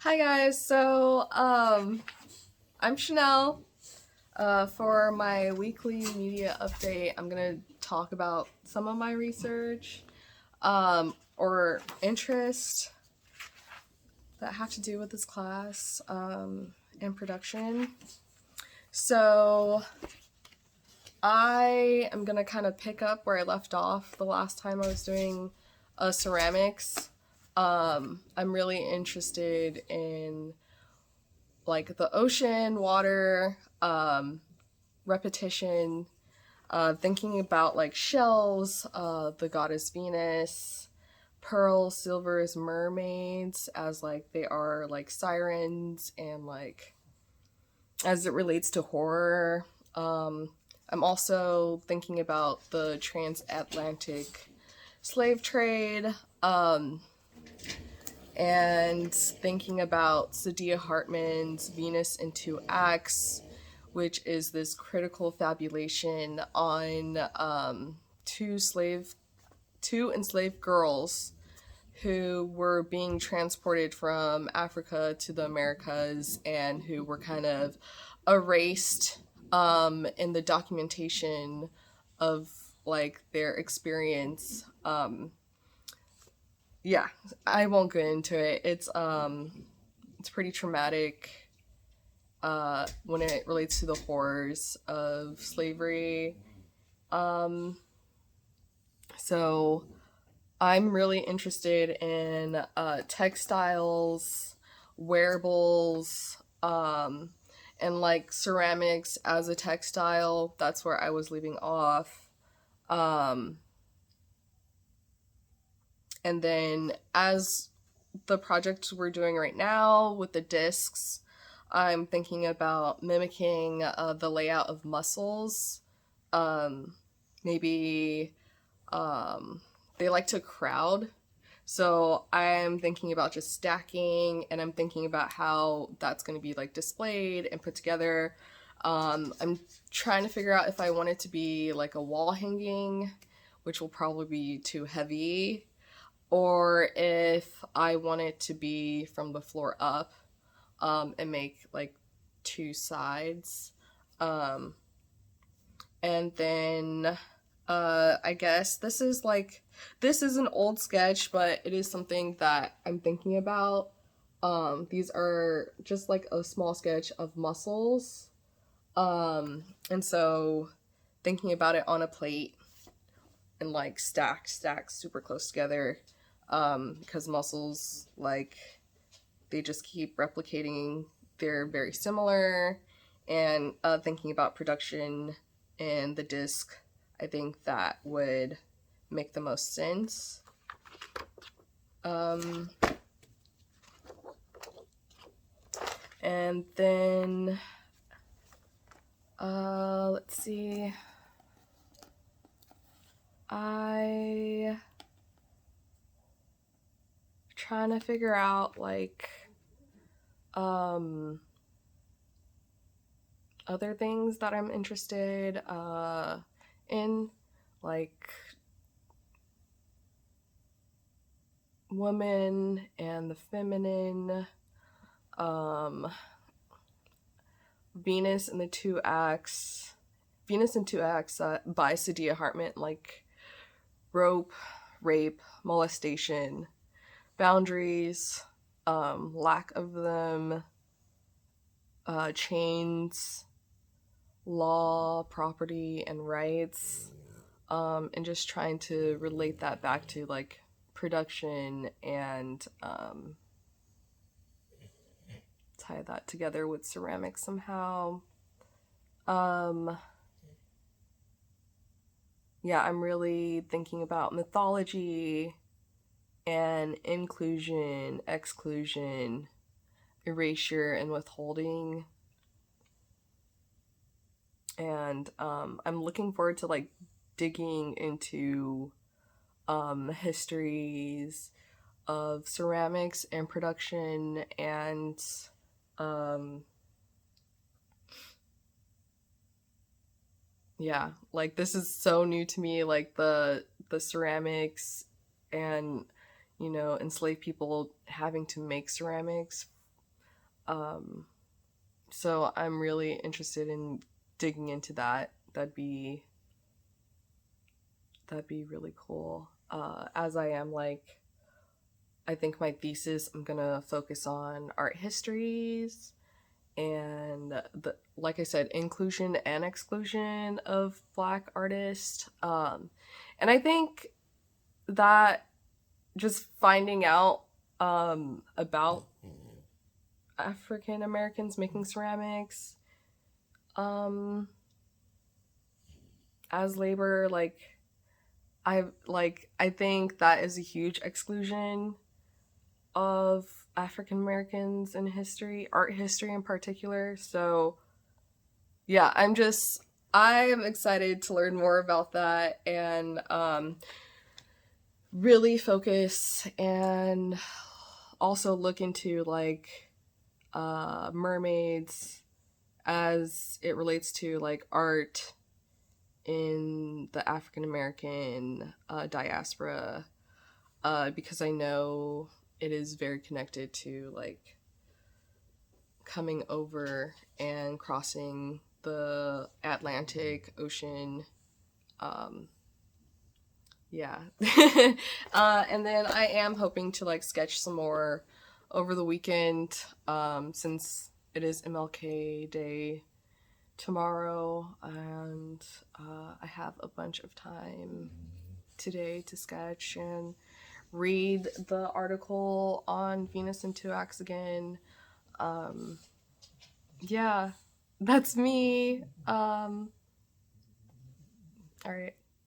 Hi guys, I'm Chanel. For my weekly media update, I'm gonna talk about some of my research or interest that have to do with this class and production. So I am gonna kind of pick up where I left off the last time I was doing ceramics. I'm really interested in like the ocean, water, repetition, thinking about like shells, the goddess Venus, pearls, silvers, mermaids, as like they are like sirens, and like as it relates to horror. I'm also thinking about the transatlantic slave trade. And thinking about Saidiya Hartman's Venus in Two Acts, which is this critical fabulation on two enslaved girls who were being transported from Africa to the Americas and who were kind of erased in the documentation of like their experience. Yeah, I won't go into it. It's pretty traumatic when it relates to the horrors of slavery. Um, so I'm really interested in textiles, wearables, and like ceramics as a textile. That's where I was leaving off. Um, and then as the project we're doing right now with the discs, I'm thinking about mimicking the layout of muscles. Um, Maybe they like to crowd. So I'm thinking about just stacking, and I'm thinking about how that's going to be like displayed and put together. I'm trying to figure out if I want it to be like a wall hanging, which will probably be too heavy, or if I want it to be from the floor up, and make like two sides. Um, and then I guess this is an old sketch, but it is something that I'm thinking about. These are just like a small sketch of muscles. And so thinking about it on a plate and like stacked super close together, because muscles like they just keep replicating. They're very similar, and thinking about production and the disc, I think that would make the most sense. Um, and then, let's see. I trying to figure out like um other things that I'm interested in, like women and the feminine, um, Venus and the Two Acts, Venus in Two Acts by Saidiya Hartman, like rope, rape, molestation, boundaries, lack of them, chains, law, property, and rights, and just trying to relate that back to like production and tie that together with ceramics somehow. Um, yeah, I'm really thinking about mythology and inclusion, exclusion, erasure, and withholding. And I'm looking forward to like digging into histories of ceramics and production, and um, yeah, like this is so new to me, like the ceramics and enslaved people having to make ceramics So I'm really interested in digging into that. That'd be really cool. As I am like, I think my thesis, I'm gonna focus on art histories and the, like I said, inclusion and exclusion of Black artists. And I think that just finding out about African Americans making ceramics um, as labor, I think that is a huge exclusion of African Americans in history, art history in particular. So yeah, I'm excited to learn more about that and really focus and also look into like mermaids as it relates to like art in the African American diaspora, because I know it is very connected to like coming over and crossing the Atlantic Ocean. Um, yeah. And then I am hoping to like sketch some more over the weekend, since it is MLK Day tomorrow, and I have a bunch of time today to sketch and read the article on Venus and Tuax again. Um, yeah, that's me. All right.